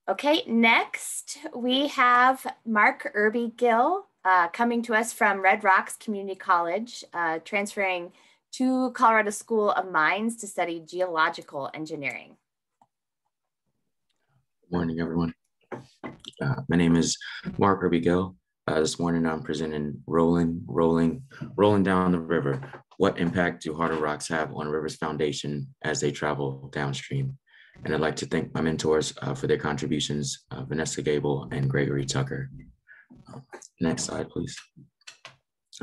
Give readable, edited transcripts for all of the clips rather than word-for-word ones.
Okay, next we have Mark Irby Gill coming to us from Red Rocks Community College, transferring to Colorado School of Mines to study geological engineering. Good morning, everyone. My name is Mark Irby Gill. This morning I'm presenting rolling down the river. What impact do harder rocks have on a river's foundation as they travel downstream? And I'd like to thank my mentors for their contributions, Vanessa Gable and Gregory Tucker. Next slide, please.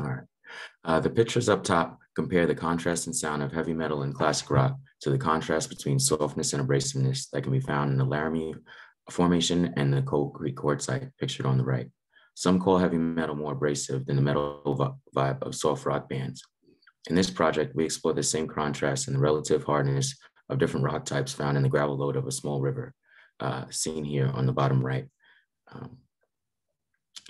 All right. The pictures up top compare the contrast and sound of heavy metal and classic rock to the contrast between softness and abrasiveness that can be found in the Laramie Formation and the Coal Creek quartzite pictured on the right. Some call heavy metal more abrasive than the metal vibe of soft rock bands. In this project, we explore the same contrast and the relative hardness of different rock types found in the gravel load of a small river, seen here on the bottom right,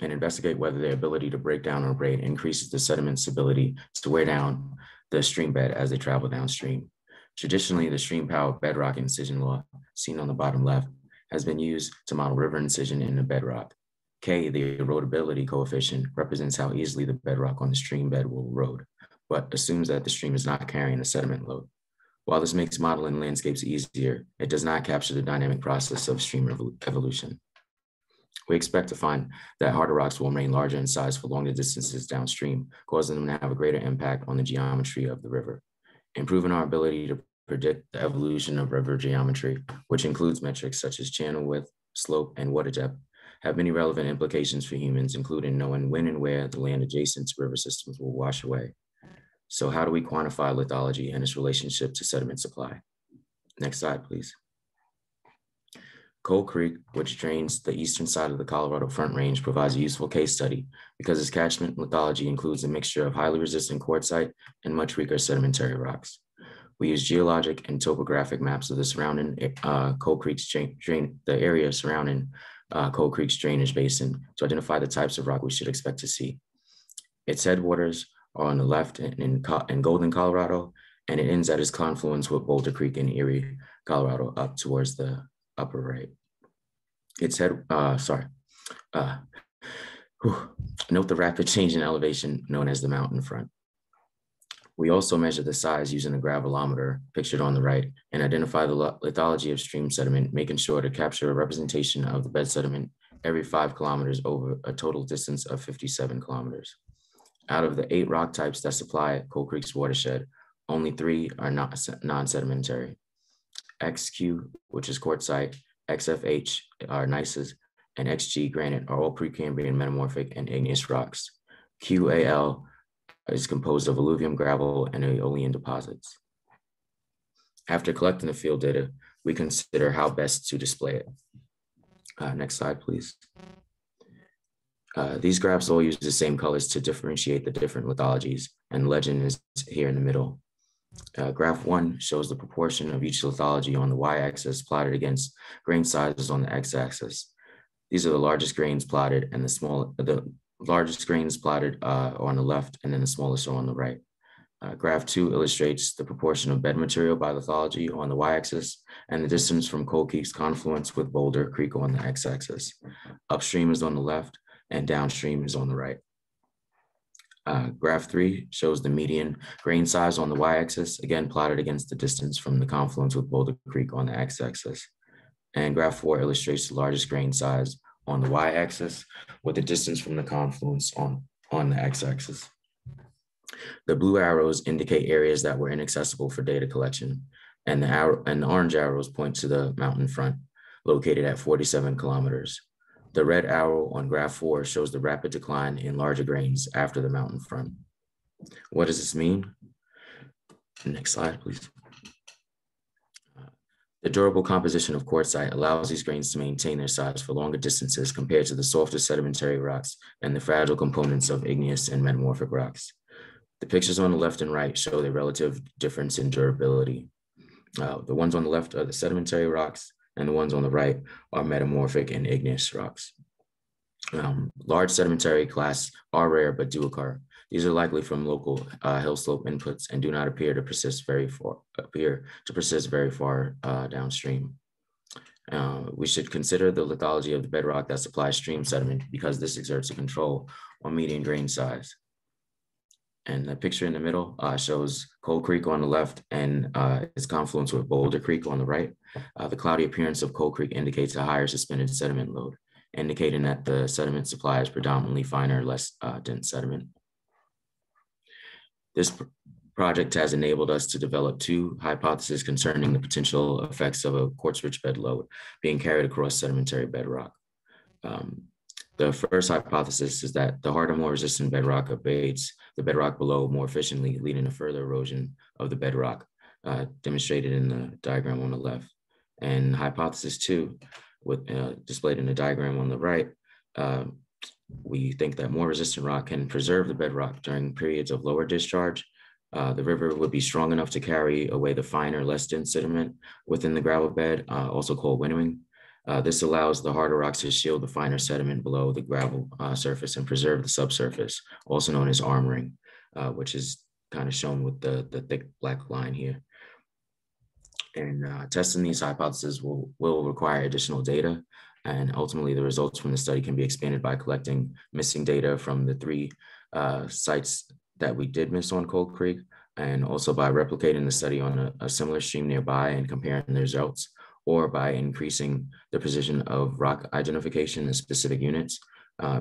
and investigate whether their ability to break down or abrade increases the sediment's ability to wear down the stream bed as they travel downstream. Traditionally, the stream-powered bedrock incision law, seen on the bottom left, has been used to model river incision in the bedrock. K, the erodibility coefficient, represents how easily the bedrock on the stream bed will erode, but assumes that the stream is not carrying a sediment load. While this makes modeling landscapes easier, it does not capture the dynamic process of stream evolution. We expect to find that harder rocks will remain larger in size for longer distances downstream, causing them to have a greater impact on the geometry of the river. Improving our ability to predict the evolution of river geometry, which includes metrics such as channel width, slope, and water depth, have many relevant implications for humans, including knowing when and where the land adjacent to river systems will wash away. So how do we quantify lithology and its relationship to sediment supply? Next slide, please. Coal Creek, which drains the eastern side of the Colorado Front Range, provides a useful case study because its catchment lithology includes a mixture of highly resistant quartzite and much weaker sedimentary rocks. We use geologic and topographic maps of the surrounding Coal Creek's the area surrounding Coal Creek's drainage basin to identify the types of rock we should expect to see. Its headwaters are on the left in Golden, Colorado, and it ends at its confluence with Boulder Creek in Erie, Colorado, up towards the upper right. Note the rapid change in elevation known as the mountain front. We also measure the size using a gravelometer pictured on the right and identify the lithology of stream sediment, making sure to capture a representation of the bed sediment every 5 kilometers over a total distance of 57 kilometers. Out of the 8 rock types that supply Coal Creek's watershed, only 3 are non-sedimentary. XQ, which is quartzite, XFH are gneisses, and XG granite are all Precambrian metamorphic and igneous rocks. QAL is composed of alluvium, gravel, and aeolian deposits. After collecting the field data, we consider how best to display it. Next slide, please. These graphs all use the same colors to differentiate the different lithologies, and legend is here in the middle. Graph 1 shows the proportion of each lithology on the y-axis plotted against grain sizes on the x-axis. These are the largest grains plotted, and the largest grains plotted are on the left, and then the smallest are on the right. Graph 2 illustrates the proportion of bed material by lithology on the y-axis and the distance from Coal Creek's confluence with Boulder Creek on the x-axis. Upstream is on the left, and downstream is on the right. Graph 3 shows the median grain size on the y-axis, again plotted against the distance from the confluence with Boulder Creek on the x-axis. And graph 4 illustrates the largest grain size on the y-axis with the distance from the confluence on the x-axis. The blue arrows indicate areas that were inaccessible for data collection, and the orange arrows point to the mountain front, located at 47 kilometers. The red arrow on graph 4 shows the rapid decline in larger grains after the mountain front. What does this mean? Next slide, please. The durable composition of quartzite allows these grains to maintain their size for longer distances compared to the softer sedimentary rocks and the fragile components of igneous and metamorphic rocks. The pictures on the left and right show the relative difference in durability. The ones on the left are the sedimentary rocks, and the ones on the right are metamorphic and igneous rocks. Large sedimentary clasts are rare but do occur. These are likely from local hill slope inputs and do not appear to persist very far downstream. We should consider the lithology of the bedrock that supplies stream sediment because this exerts a control on median grain size. And the picture in the middle shows Cold Creek on the left and its confluence with Boulder Creek on the right. The cloudy appearance of Cold Creek indicates a higher suspended sediment load, indicating that the sediment supply is predominantly finer, less dense sediment. This project has enabled us to develop two hypotheses concerning the potential effects of a quartz-rich bed load being carried across sedimentary bedrock. The first hypothesis is that the harder, more resistant bedrock abates the bedrock below more efficiently, leading to further erosion of the bedrock, demonstrated in the diagram on the left. And hypothesis two, displayed in the diagram on the right, we think that more resistant rock can preserve the bedrock during periods of lower discharge. The river would be strong enough to carry away the finer, less dense sediment within the gravel bed, also called winnowing. This allows the harder rocks to shield the finer sediment below the gravel surface and preserve the subsurface, also known as armoring, which is kind of shown with the thick black line here. And testing these hypotheses will require additional data. And ultimately, the results from the study can be expanded by collecting missing data from the three sites that we did miss on Cold Creek, and also by replicating the study on a similar stream nearby and comparing the results, or by increasing the precision of rock identification in specific units.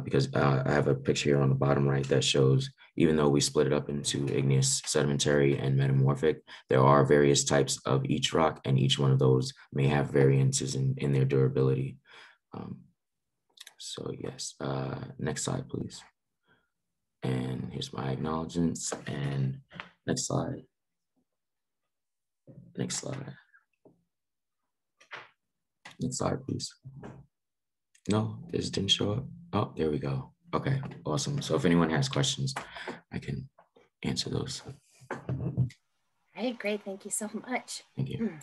Because I have a picture here on the bottom right that shows, even though we split it up into igneous, sedimentary, and metamorphic, there are various types of each rock, and each one of those may have variances in their durability. So yes, next slide, please. And here's my acknowledgements, and next slide. Next slide. Next slide, please. No, this didn't show up. Oh, there we go. Okay, awesome. So if anyone has questions, I can answer those. All right, great. Thank you so much. Thank you.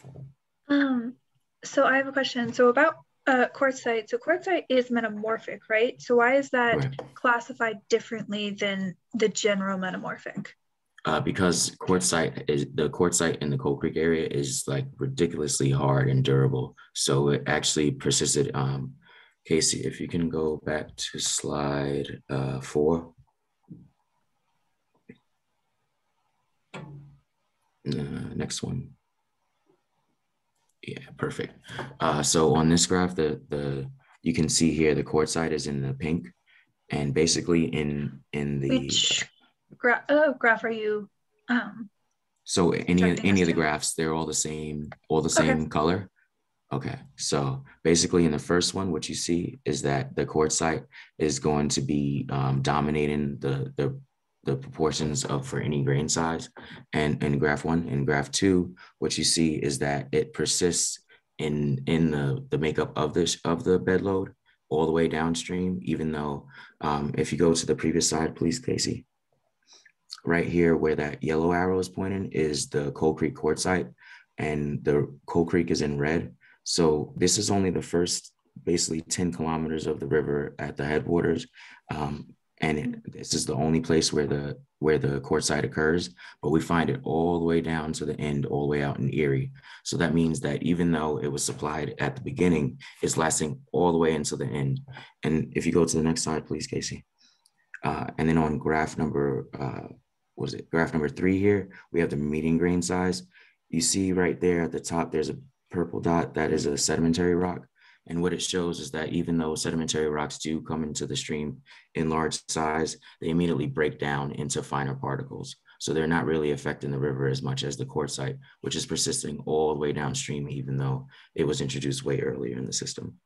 So I have a question. So about quartzite. So quartzite is metamorphic, right? So why is that classified differently than the general metamorphic? Because quartzite in the Cold Creek area is like ridiculously hard and durable. So it actually persisted. Casey, if you can go back to slide 4. Next one. Yeah, perfect. So on this graph, you can see here the quartzite is in the pink, and basically in the which graph are you? So any of the graphs, they're all the same color. Okay, so basically in the first one, what you see is that the quartzite is going to be dominating the proportions for any grain size. And in graph 1, in graph 2, what you see is that it persists in the makeup of the bed load all the way downstream, even though if you go to the previous slide, please, Casey. Right here where that yellow arrow is pointing is the Cold Creek quartzite, and the Cold Creek is in red. So this is only the first basically 10 kilometers of the river at the headwaters. And this is the only place where the quartzite occurs, but we find it all the way down to the end, all the way out in Erie. So that means that even though it was supplied at the beginning, it's lasting all the way into the end. And if you go to the next slide, please, Casey. And then on graph number, graph number 3 here, we have the median grain size. You see right there at the top, there's a purple dot that is a sedimentary rock. And what it shows is that even though sedimentary rocks do come into the stream in large size, they immediately break down into finer particles. So they're not really affecting the river as much as the quartzite, which is persisting all the way downstream, even though it was introduced way earlier in the system.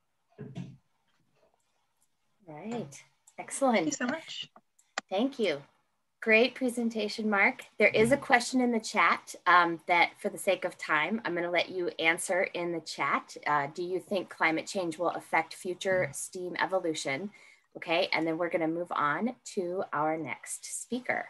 Right, excellent. Thank you so much. Thank you. Great presentation, Mark. There is a question in the chat that, for the sake of time, I'm going to let you answer in the chat. Do you think climate change will affect future STEAM evolution? Okay, and then we're going to move on to our next speaker.